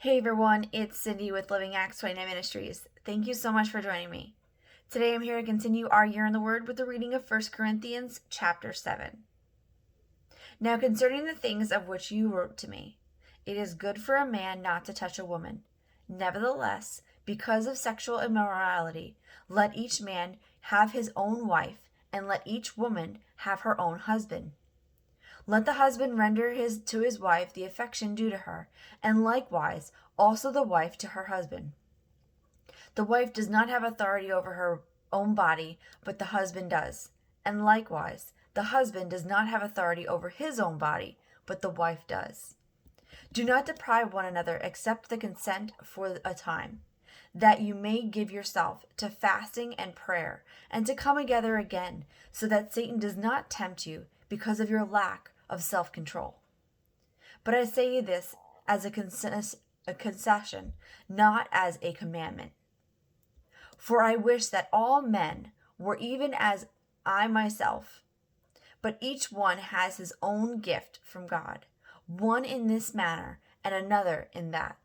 Hey everyone, it's Cindy with Living Acts 29 Ministries. Thank you so much for joining me. Today I'm here to continue our year in the Word with the reading of 1 Corinthians chapter 7. Now concerning the things of which you wrote to me, it is good for a man not to touch a woman. Nevertheless, because of sexual immorality, let each man have his own wife, and let each woman have her own husband. Let the husband render to his wife the affection due to her, and likewise also the wife to her husband. The wife does not have authority over her own body, but the husband does. And likewise, the husband does not have authority over his own body, but the wife does. Do not deprive one another except the consent for a time, that you may give yourself to fasting and prayer, and to come together again, so that Satan does not tempt you because of your lack of self-control. But I say this as a concession, not as a commandment. For I wish that all men were even as I myself, but each one has his own gift from God, one in this manner and another in that.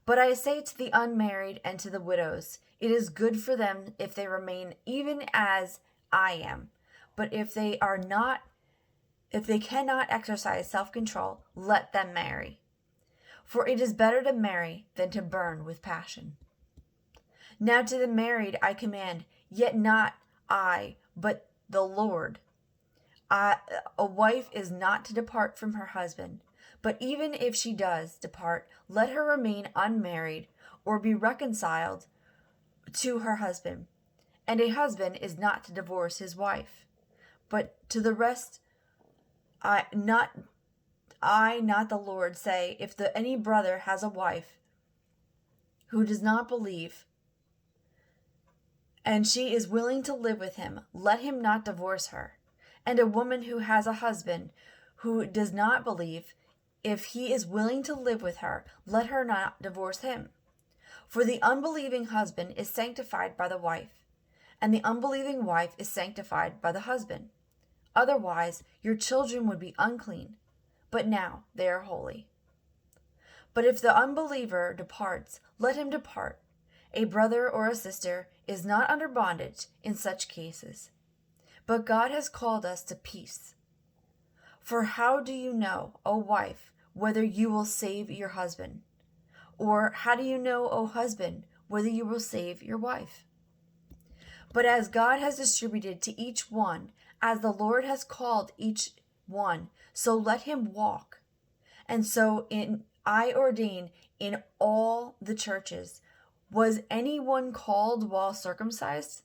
But I say to the unmarried and to the widows, it is good for them if they remain even as I am. But if they cannot exercise self-control, let them marry. For it is better to marry than to burn with passion. Now to the married I command, yet not I, but the Lord. A wife is not to depart from her husband, but even if she does depart, let her remain unmarried or be reconciled to her husband. And a husband is not to divorce his wife. But to the rest, not the Lord, say, if any brother has a wife who does not believe, and she is willing to live with him, let him not divorce her. And a woman who has a husband who does not believe, if he is willing to live with her, let her not divorce him. For the unbelieving husband is sanctified by the wife, and the unbelieving wife is sanctified by the husband. Otherwise, your children would be unclean, but now they are holy. But if the unbeliever departs, let him depart. A brother or a sister is not under bondage in such cases. But God has called us to peace. For how do you know, O wife, whether you will save your husband? Or how do you know, O husband, whether you will save your wife? But as God has distributed to each one, as the Lord has called each one, so let him walk. And so I ordain in all the churches. Was anyone called while circumcised?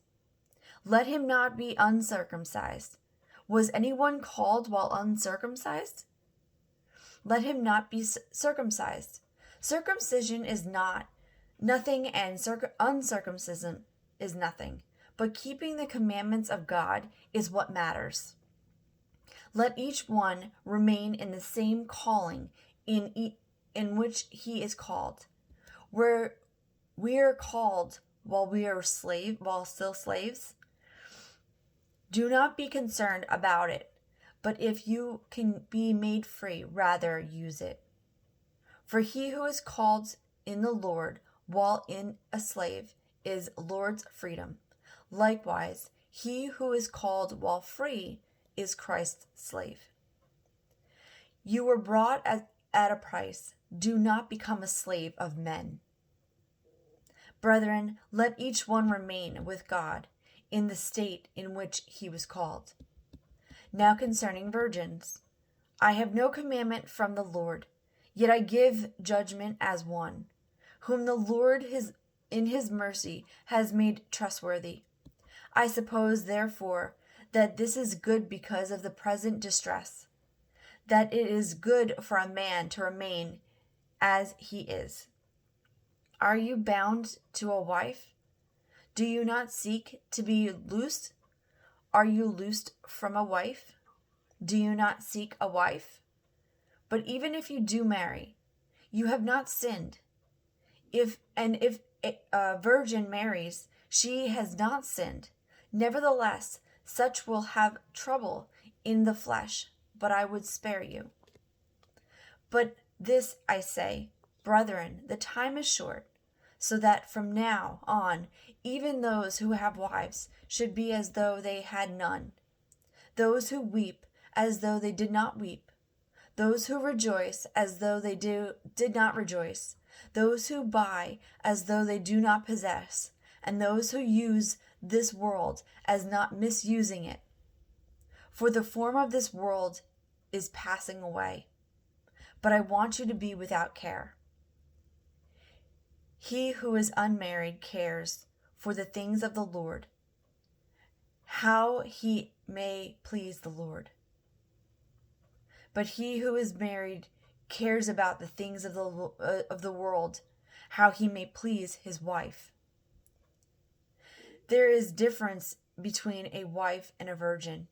Let him not be uncircumcised. Was anyone called while uncircumcised? Let him not be circumcised. Circumcision is nothing, and uncircumcision is nothing. But keeping the commandments of God is what matters. Let each one remain in the same calling in which he is called. Where we are called while still slaves, do not be concerned about it, but if you can be made free, rather use it. For he who is called in the Lord while in a slave is Lord's freedom. Likewise, he who is called while free is Christ's slave. You were bought at a price. Do not become a slave of men. Brethren, let each one remain with God in the state in which he was called. Now concerning virgins, I have no commandment from the Lord, yet I give judgment as one, whom the Lord in his mercy has made trustworthy. I suppose, therefore, that this is good because of the present distress, that it is good for a man to remain as he is. Are you bound to a wife? Do you not seek to be loosed? Are you loosed from a wife? Do you not seek a wife? But even if you do marry, you have not sinned. If a virgin marries, she has not sinned. Nevertheless, such will have trouble in the flesh, but I would spare you. But this I say, Brethren, the time is short, so that from now on, even those who have wives should be as though they had none, those who weep as though they did not weep, those who rejoice as though they did not rejoice, those who buy as though they do not possess, and those who use this world as not misusing it. For the form of this world is passing away. But I want you to be without care. He who is unmarried cares for the things of the Lord, how he may please the Lord. But he who is married cares about the things of the world, how he may please his wife. There is difference between a wife and a virgin.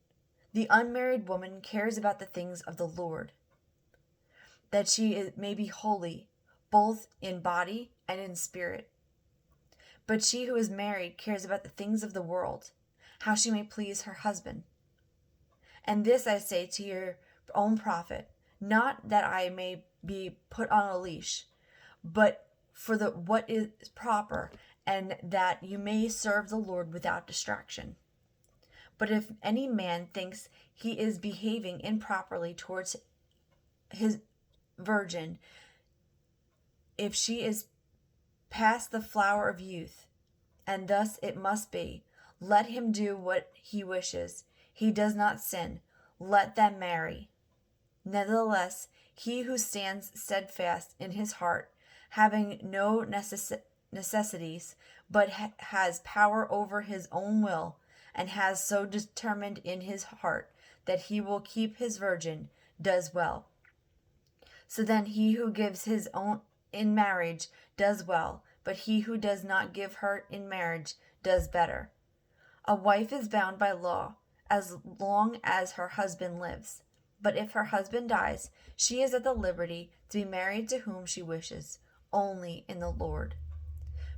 The unmarried woman cares about the things of the Lord, that she may be holy, both in body and in spirit. But she who is married cares about the things of the world, how she may please her husband. And this I say to your own profit, not that I may be put on a leash, but for what is proper, and that you may serve the Lord without distraction. But if any man thinks he is behaving improperly towards his virgin, if she is past the flower of youth, and thus it must be, let him do what he wishes. He does not sin. Let them marry. Nevertheless, he who stands steadfast in his heart, having no necessities, but has power over his own will, and has so determined in his heart that he will keep his virgin, does well. So then he who gives his own in marriage does well, but he who does not give her in marriage does better. A wife is bound by law as long as her husband lives. But if her husband dies, she is at the liberty to be married to whom she wishes, only in the Lord.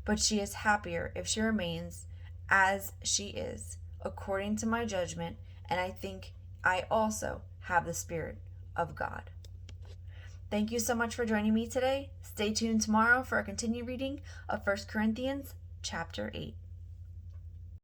But she is happier if she remains as she is, according to my judgment, and I think I also have the Spirit of God. Thank you so much for joining me today. Stay tuned tomorrow for a continued reading of 1 Corinthians chapter 8.